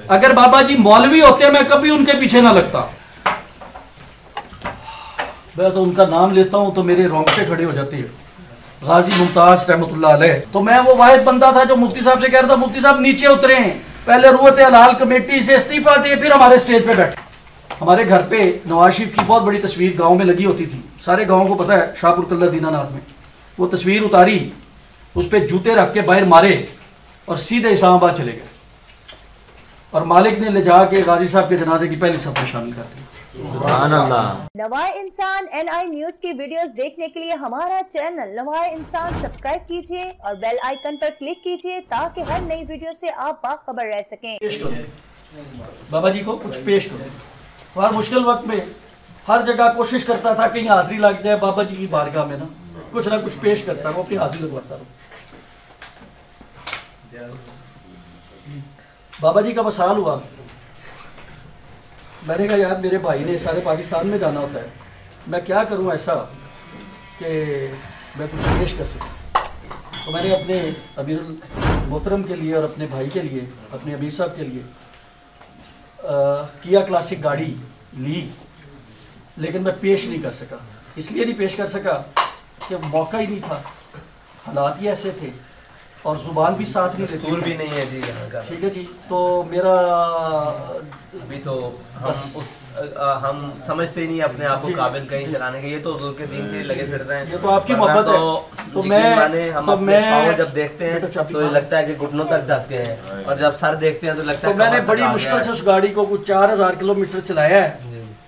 अगर बाबा जी मौलवी होते मैं कभी उनके पीछे ना लगता। मैं तो उनका नाम लेता हूं तो मेरे रोंगटे खड़े हो जाती है। गाजी मुमताज रहमतुल्लाह अलैह। तो मैं वो वाहिद बंदा था जो मुफ्ती साहब से कह रहा था, मुफ्ती साहब नीचे उतरे हैं, पहले रुवत हलाल कमेटी से इस्तीफा दे, फिर हमारे स्टेज पे बैठे। हमारे घर पे नवाज शरीफ की बहुत बड़ी तस्वीर गांव में लगी होती थी, सारे गांव को पता है, शाहपुर कल्ला दीनानाथ में। वो तस्वीर उतारी, उस पर जूते रख के बाहर मारे और सीधे इस्लामाबाद चले गए। और मालिक ने ले जाके गाजी साहब के जनाजे की पहली सफ में शामिल कर दी। नवाए इंसान NI न्यूज की वीडियोस देखने के लिए हमारा चैनल नवाए इंसान सब्सक्राइब कीजिए और बेल आइकन पर क्लिक कीजिए ताकि हर नई वीडियो से आप बाखबर रह सकें। पेश करो बाबा जी को, कुछ पेश करो। हर मुश्किल वक्त में हर जगह कोशिश करता था कि हाजिरी लग जाए बाबा जी की बारगाह में, ना कुछ पेश करता, वो अपनी हाजिरी लगवाता रहो। बाबा जी का वसाल हुआ, मैंने कहा यार मेरे भाई ने सारे पाकिस्तान में जाना होता है, मैं क्या करूं ऐसा कि मैं कुछ पेश कर सकूं। तो मैंने अपने अमीरुल मोहतरम के लिए और अपने भाई के लिए, अपने अमीर साहब के लिए किया क्लासिक गाड़ी ली, लेकिन मैं पेश नहीं कर सका। इसलिए नहीं पेश कर सका कि मौका ही नहीं था, हालात ही ऐसे थे और जुबान भी साथ नहीं देती, भी नहीं है जी यहाँ का। ठीक है जी। तो मेरा अभी तो हम समझते ही नहीं अपने आप को काबिल कहीं चलाने के, ये तो हुजूर के दीन के लिए लगे फिरते हैं। ये तो आपकी मोहब्बत है। तो मैं जब देखते हैं तो ये लगता है कि घुटनों तक धस गए हैं, और जब सर देखते हैं तो लगता है। तो मैंने बड़ी मुश्किल से उस गाड़ी को कुछ 4000 किलोमीटर चलाया है,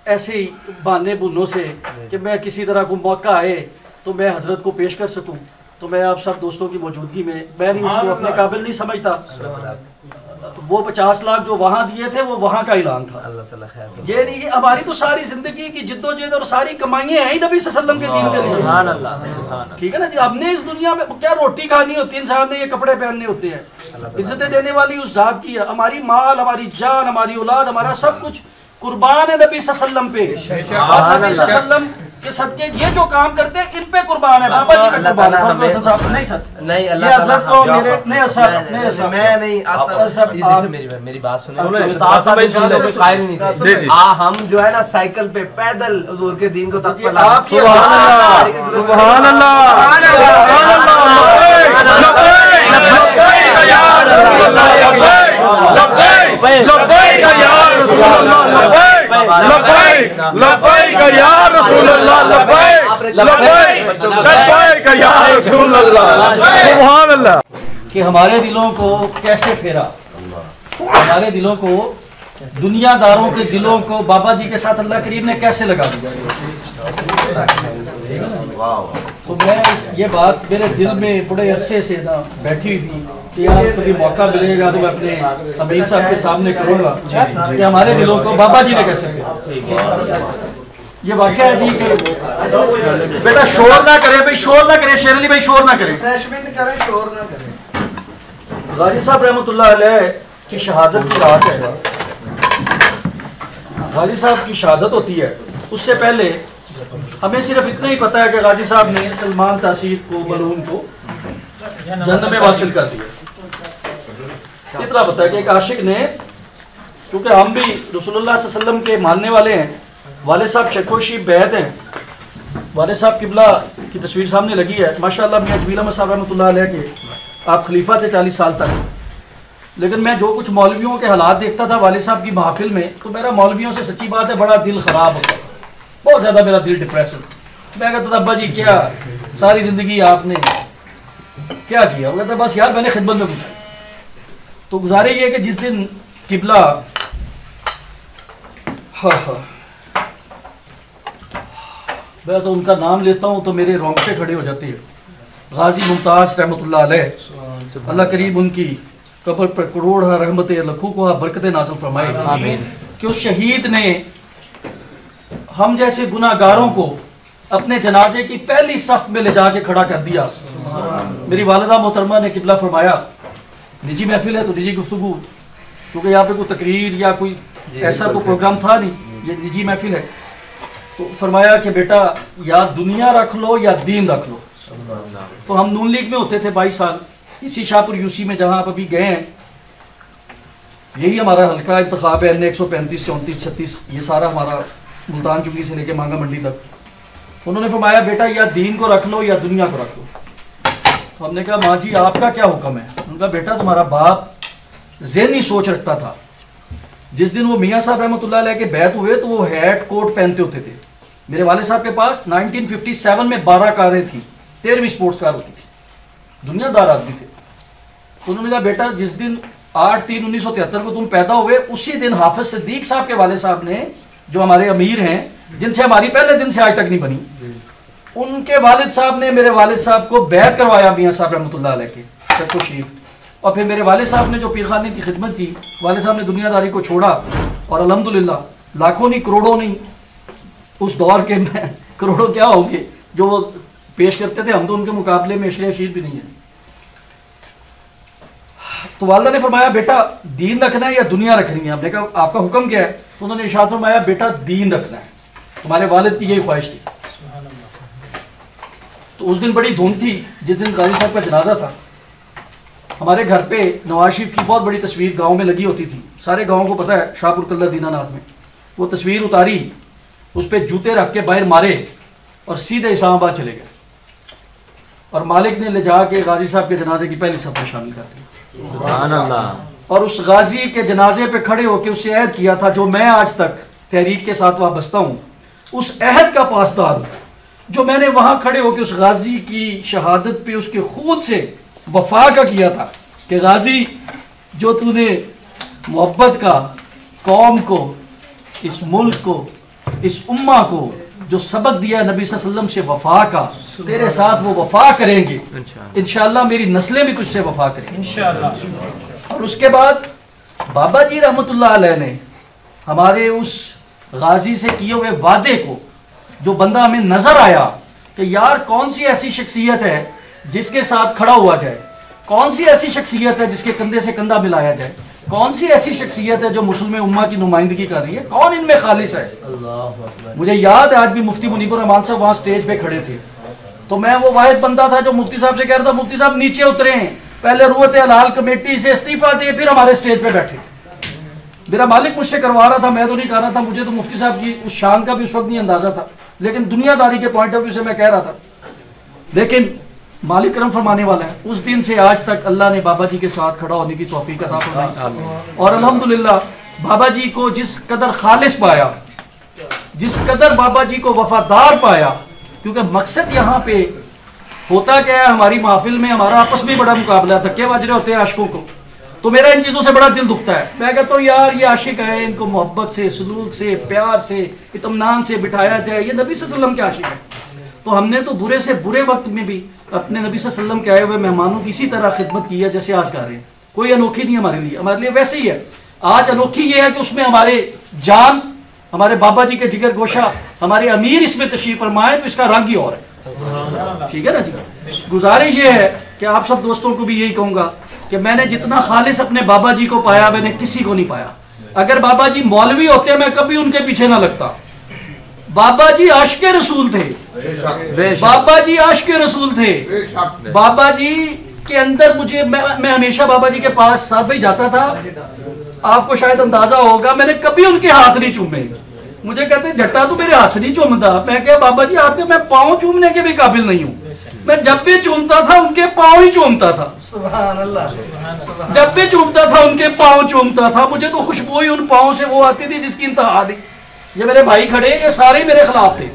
ऐसे ही बहाने बुनों से, कि मैं किसी तरह को मौका आए तो मैं हजरत को पेश कर सकूं। तो मैं आप सब दोस्तों की मौजूदगी में, मैं नहीं उसको अपने काबिल नहीं समझता। वो 50 लाख जो वहाँ दिए थे वो वहाँ का ऐलान था। ये नहीं कि हमारी तो सारी जिंदगी की जिद्दोजहद और सारी कमाइयाँ हैं ही नबी सल्लल्लाहु अलैहि वसल्लम के दीन के लिए, ठीक है ना जी। हमने इस दुनिया में क्या रोटी खानी होती है, इंसान ने ये कपड़े पहनने होते हैं, इज्जतें देने वाली उस जात की है। हमारी माल, हमारी जान, हमारी औलाद, हमारा सब कुछ कुर्बान है नबी सल्लल्लाहु अलैहि वसल्लम पे। और नबी सल्लल्लाहु अलैहि वसल्लम के सदके ये जो काम करते हैं इन पे कुर्बान है। बाबा जी का कुर्बान है। नहीं सर, नहीं अल्लाह ताला को मेरे नहीं सर, नहीं सर, मैं नहीं आप मेरी बात सुनो, कायल नहीं थे। हम जो है ना साइकिल पे पैदल हुजूर के दीन को तक पर आप सुभान अल्लाह कि हमारे दिलों को कैसे फेरा, हमारे दिलों को, दुनियादारों के दिलों को बाबा जी के साथ अल्लाह करीम ने कैसे लगा दिया। तो मैं ये बात मेरे दिल में बड़े अरसे से ना बैठी हुई थी कि यार कभी मौका मिलेगा तो मैं अपने अमीर साहब के सामने करूँगा कि हमारे दिलों को बाबा जी ने कैसे फेरा। ये वाक़या है जी कि बेटा शोर ना करे भाई, शोर ना करे, शेर अली भाई शोर ना करें, शोर ना करें। गाजी साहब रहमतुल्लाह अलैह की शहादत की रात है। गाजी साहब की शहादत होती है, उससे पहले हमें सिर्फ इतना ही पता है कि गाजी साहब ने सलमान तासीर को, मलूम को जन्नत में वासिल कर दिया। इतना पता है कि एक आशिक ने, क्योंकि हम भी रसूलुल्लाह सल्लल्लाहु अलैहि वसल्लम के मानने वाले हैं, वाले साहब शकोशी बैत हैं, वाले साहब किबला की तस्वीर सामने लगी है माशाअल्लाह। मियां जमील अहमद साहब रहमतुल्लाह अलैह के आप खलीफा थे 40 साल तक, लेकिन मैं जो कुछ मौलवियों के हालात देखता था वाले साहब की महफिल में, तो मेरा मौलवियों से सच्ची बात है बड़ा दिल ख़राब होता था, बहुत ज़्यादा मेरा दिल डिप्रेशन। मैं कहता था अब्बा जी क्या सारी ज़िंदगी आपने क्या किया? वो कहता बस यार मैंने खिदमत में गुजारी। तो गुजारे ये कि जिस दिन किबला, हाँ मैं तो उनका नाम लेता हूँ तो मेरे रोंगटे खड़े हो जाते हैं। गाजी मुमताज रहमतुल्लाह अलैह, अल्लाह करीब उनकी कब्र पर करोड़ रहमतें लखों को बरकतें नाज़िल फरमाए। आमीन। कि उस शहीद ने हम जैसे गुनाहगारों को अपने जनाजे की पहली सफ में ले जाके खड़ा कर दिया। मेरी वालिदा मोहतरमा ने किबला फरमाया, निजी महफिल है तो निजी गुफ्तगू, क्योंकि यहाँ पे कोई तकरीर या कोई ऐसा कोई प्रोग्राम था नहीं, ये निजी महफिल है। तो फरमाया कि बेटा या दुनिया रख लो या दीन रख लो। तो हम नून लीग में होते थे 22 साल, इसी शाहपुर यूसी में जहाँ आप अभी गए हैं। यही हमारा हल्का इंतखाब है, N 135, 34, 36, ये सारा हमारा मुल्तान चुंगी से लेके मांगा मंडी तक। उन्होंने फरमाया बेटा या दीन को रख लो या दुनिया को रख लो। तो हमने कहा माँ जी आपका क्या हुक्म है? उनका बेटा तुम्हारा बाप ज़हनी सोच रखता था। जिस दिन वो मियाँ साहब रहमतुल्लाह अलैह के बैत हुए तो वो हैट कोट पहनते होते थे। मेरे वाले साहब के पास 1957 में 12 कारें थी, 13वीं स्पोर्ट्स कार होती थी, दुनियादार आदमी थे। तो उन्होंने कहा बेटा जिस दिन 8/3/1973 को तुम पैदा हुए उसी दिन हाफिज सिद्दीक साहब के वाले साहब ने, जो हमारे अमीर हैं, जिनसे हमारी पहले दिन से आज तक नहीं बनी, उनके वालिद साहब ने मेरे वालिद साहब को बैत करवाया मियाँ साहब रहमतुल्लाह अलैह के चक्को शरीफ। और फिर मेरे वाले साहब ने जो पीरखाने की खिदमत की, वाले साहब ने दुनियादारी को छोड़ा और अल्हम्दुलिल्लाह लाखों नहीं करोड़ों नहीं, उस दौर के में करोड़ों क्या होंगे जो वो पेश करते थे, हम तो उनके मुकाबले में अशरे अशीर भी नहीं है। तो वालिदा ने फरमाया बेटा दीन रखना है या दुनिया रखनी है? हमने कहा आपका हुक्म क्या है? तो उन्होंने इरशाद फरमाया बेटा दीन रखना है। तुम्हारे वालिद की यही ख्वाहिश थी। तो उस दिन बड़ी धुंध थी जिस दिन गाजी साहब का जनाजा था। हमारे घर पे नवाज शरीफ की बहुत बड़ी तस्वीर गांव में लगी होती थी, सारे गांव को पता है, शाहपुर कल्ला दीनानाथ में। वो तस्वीर उतारी, उस पर जूते रख के बाहर मारे और सीधे इस्लामाबाद चले गए। और मालिक ने ले जाके गाजी साहब के जनाजे की पहली सफ़ में शामिल कर दी। और उस गाजी के जनाजे पे खड़े होकर उससे अहद किया था जो मैं आज तक तहरीक के साथ वाबस्ता हूँ, उस अहद का पासदार हूँ जो मैंने वहाँ खड़े होकर उस गाजी की शहादत पे उसके खून से वफा का किया था कि गाजी जो तूने मोहब्बत का कौम को, इस मुल्क को, इस उम्मा को जो सबक दिया नबी सल्लल्लाहु अलैहि वसल्लम से वफा का, तेरे साथ वो वफा करेंगे इंशाअल्लाह, मेरी नस्लें भी तुझसे वफा करेंगी इंशाअल्लाह। और उसके बाद बाबा जी रहमतुल्लाह अलैह ने हमारे उस गाजी से किए हुए वादे को, जो बंदा हमें नजर आया कि यार कौन सी ऐसी शख्सियत है जिसके साथ खड़ा हुआ जाए, कौन सी ऐसी शख्सियत है जिसके कंधे से कंधा मिलाया जाए, कौन सी ऐसी शख्सियत है जो मुस्लिम उम्मा की नुमाइंदगी कर रही है, कौन इनमें खालिस है। मुझे याद है आज भी मुफ्ती मुनीबुर रहमान साहब वहाँ स्टेज पे खड़े थे, तो मैं वो वाहिद बंदा था जो मुफ्ती साहब से कह रहा था मुफ्ती साहब नीचे उतरे, पहले रुवत हलाल कमेटी से इस्तीफा दे, फिर हमारे स्टेज पे बैठे। मेरा मालिक मुझसे करवा रहा था, मैं तो नहीं कर रहा था, मुझे तो मुफ्ती साहब की उस शान का भी उस वक्त नहीं अंदाजा था, लेकिन दुनियादारी के पॉइंट ऑफ व्यू से मैं कह रहा था। लेकिन मालिक करम फरमाने वाला है, उस दिन से आज तक अल्लाह ने बाबा जी के साथ खड़ा होने की तौफीक अता फरमाई। और अल्हम्दुलिल्लाह बाबा जी को जिस कदर खालिस पाया, जिस कदर बाबा जी को वफादार पाया, क्योंकि मकसद यहाँ पे होता क्या है, हमारी महफिल में हमारा आपस में बड़ा मुकाबला, धक्के बज रहे होते हैं आशिकों को, तो मेरा इन चीज़ों से बड़ा दिल दुखता है। मैं कहता हूँ यार ये आशिक है, इनको मोहब्बत से, सलूक से, प्यार से, इत्मीनान से बिठाया जाए, ये नबी सल्लल्लाहु अलैहि वसल्लम के आशिक है। तो हमने तो बुरे से बुरे वक्त में भी अपने नबी सल्लल्लाहु अलैहि वसल्लम के आए हुए मेहमानों की इसी तरह खिदमत की है जैसे आज कर रहे हैं। कोई अनोखी नहीं हमारे लिए, हमारे लिए वैसे ही है। आज अनोखी ये है कि उसमें हमारे जान, हमारे बाबा जी के जिगर गोशा, हमारे अमीर इसमें तशरीफ फरमाए, तो इसका रंग ही और है। ठीक है ना जी। गुजारिश ये है कि आप सब दोस्तों को भी यही कहूँगा कि मैंने जितना खालिस अपने बाबा जी को पाया मैंने किसी को नहीं पाया। अगर बाबा जी मौलवी होते मैं कभी उनके पीछे ना लगता। बाबा जी आशिक़े रसूल थे, बाबा जी आशिक़े रसूल थे। बाबा जी के अंदर मुझे, मैं हमेशा बाबा जी के पास साथ भाई जाता था, आपको शायद अंदाजा होगा, मैंने कभी उनके हाथ नहीं चूमे। मुझे कहते झट्टा तो मेरे हाथ नहीं चूमता। मैं क्या बाबा जी आपके, मैं पाँव चूमने के भी काबिल नहीं हूँ। मैं जब भी चूमता था उनके पाँव ही चूमता था। सुभान अल्लाह। जब भी चूमता था उनके पाँव चूमता था। मुझे तो खुशबू ही उन पाँव से वो आती थी जिसकी इंतहा नहीं। ये मेरे भाई खड़े, ये सारे मेरे खिलाफ थे।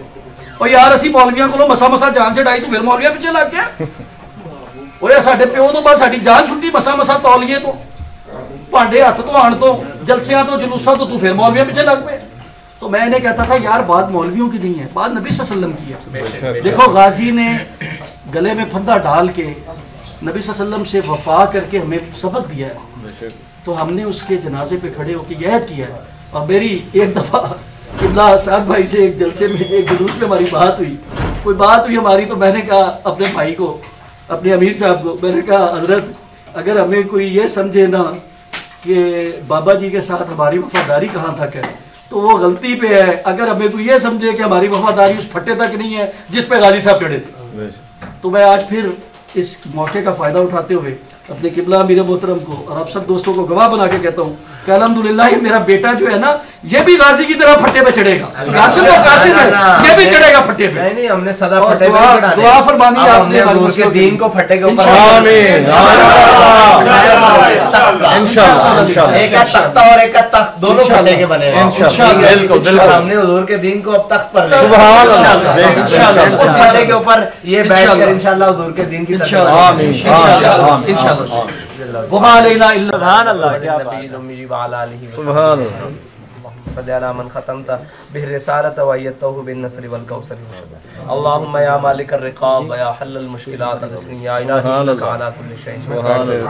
और यार असी मौलवियां को मसा मसा जान चढ़ाई तो फिर मौलविया पीछे लग गया। और साडे प्यो तो बस साडी जान छुट्टी मसा मसा तौलीए तो, भांडे हथ धोआण तो, जलसियां तो, जुलूसा तो तू फिर मौलविया पीछे लग पे। तो मैं इन्हें कहता था यार बात मौलवियों की नहीं है, बात नबी सल्लल्लाहु अलैहि वसल्लम की है। देखो गाजी ने गले में फंदा डाल के नबी सल्लल्लाहु अलैहि वसल्लम से वफा करके हमें सबक दिया है, तो हमने उसके जनाजे पे खड़े होकर यह किया है। और मेरी एक दफ़ा किबला साद भाई से एक जलसे में, एक जुलूस में हमारी बात हुई, कोई बात हुई हमारी, तो मैंने कहा अपने भाई को, अपने अमीर साहब को, मैंने कहा हजरत अगर हमें कोई ये समझे ना कि बाबा जी के साथ हमारी वफादारी कहाँ तक है तो वो गलती पे है। अगर हमें कोई ये समझे कि हमारी वफादारी उस फट्टे तक नहीं है जिस पे गाजी साहब चढ़े थे। तो मैं आज फिर इस मौके का फ़ायदा उठाते हुए अपने किबला अमीर मोहतरम को और आप सब दोस्तों को गवाह बना के कहता हूँ कि अल्हम्दुलिल्लाह मेरा बेटा जो है ना ये भी गाजी की तरह फट्टे पे चढ़ेगा। कासिम तो कासिम है, ये भी चढ़ेगा फट्टे पे। नहीं हमने सदा फट्टे पे चढ़ा दुआ फरमानी है आपने हुजूर के दीन को फट्टे के ऊपर आमीन इंशाल्लाह। एक का तख्ता और एक का तख्त दोनों फट्टे के बने हैं इंशाल्लाह। बिल्कुल हमने हुजूर के दीन को अब तख्त पर सुभान अल्लाह इंशाल्लाह उस फट्टे के ऊपर ये बैठकर इंशाल्लाह हुजूर के दीन की तरफ आमीन इंशाल्लाह वमा अलैना इल्ला सुभान अल्लाह सुभान मन खतमता बिरसारत वयतहु बिन नसर वल कौसर अल्लाहुम्मा या मालिक अर्रिकाब या हल्ल मुश्किलात अगसनी या इलाही अला कुल्ली शैइन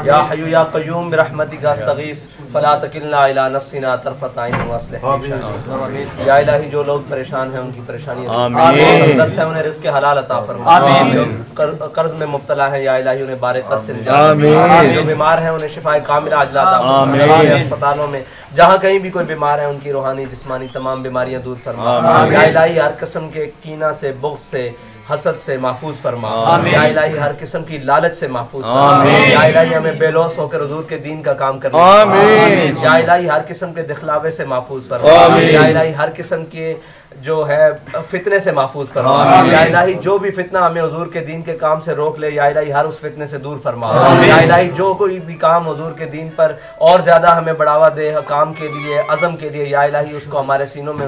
या हय्यु या क़य्यूम बिरहमतिका अस्तगीस फला तकिलना इला नफ्सिना तरफत ऐन वस्लिह या इलाही जो लोग परेशान हैं उनकी परेशानी आमीन दस्त है उन्हें रिज़्क़ हलाल अता फरमा आमीन कर्ज में मुब्तला है या इलाही उन्हें बारे कर्ज से निजात आमीन जो बीमार हैं उन्हें शिफाए कामिला अजला अता फरमा आमीन अस्पतालों में जहाँ कहीं भी कोई बीमार है उनकी रूहानी जिस्मानी तमाम बीमारियां दूर फरमा या इलाही हर किस्म के कीना से बुग़्ज़ से हसद से महफूज फरमा या इलाही हर किस्म की लालच से महफूज फरमा या इलाही हमें बेलौस होकर हुजूर के दीन का काम करना या इलाही हर किस्म के दिखलावे से महफूज फरमा या इलाही हर किस्म के जो है फितने से महफूज फरमा या इलाही जो भी फितना हमें हुजूर के दीन के काम से रोक ले या इलाही हर उस फितने से दूर फरमा या इलाही जो कोई भी काम हुजूर के दीन पर और ज्यादा हमें बढ़ावा दे काम के लिए अज़म के लिए या इलाही उसको हमारे सीनों में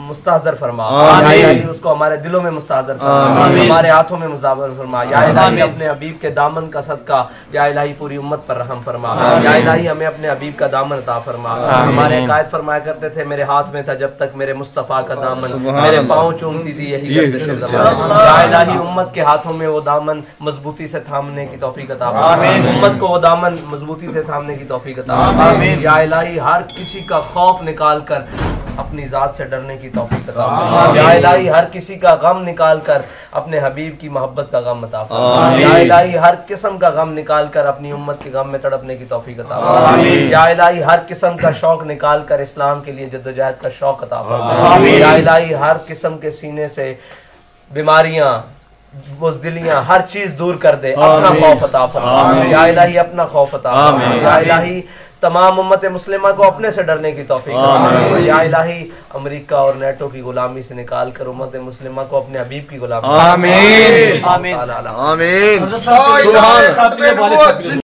मुस्ताज़र फरमा या इलाही उसको हमारे दिलों में मुस्ताज़र फरमा हमारे हाथों में मुस्ताज़र फरमा या इलाही अपने हबीब के दामन का सदका या इलाही पूरी उम्मत पर रहम फरमा या इलाही हमें अपने हबीब का दामन अता फरमा। हमारे कायद फरमाया करते थे मेरे हाथ में था जब तक मेरे मुस्तफ़ा का दामन मेरे पाँव चूमती थी यही गर्दिश ज़मान या इलाही उम्मत के हाथों में वो दामन मजबूती से थामने की तौफीक अता फरमा उम्मत को वो दामन मजबूती से थामने की तौफीक अता फरमा या इलाही हर किसी का खौफ निकाल कर अपनी ज़ात से डरने की तौफीक अता फरमा या इलाही हर किसी का गम निकाल कर अपने हबीब की मोहब्बत का गम अता फरमा या इलाही हर किस्म का गम निकाल कर अपनी उम्मत के गम में तड़पने की तौफीक अता फरमा या इलाही हर किस्म का शौक निकाल कर इस्लाम के लिए जद्दोजहद का शौक अता फरमा या इलाही हर किस्म के सीने से बीमारियां बुज़दिलियां हर चीज दूर कर दे अपना खौफ अता फरमा या इलाही अपना खौफ अता फरमा या इलाही तमाम उम्मत मुस्लिमा को अपने से डरने की तौफीक या इलाही अमेरिका और नेटो की गुलामी से निकाल कर उम्मत मुस्लिमा को अपने हबीब की गुलामी आमीन आमीन आमीन।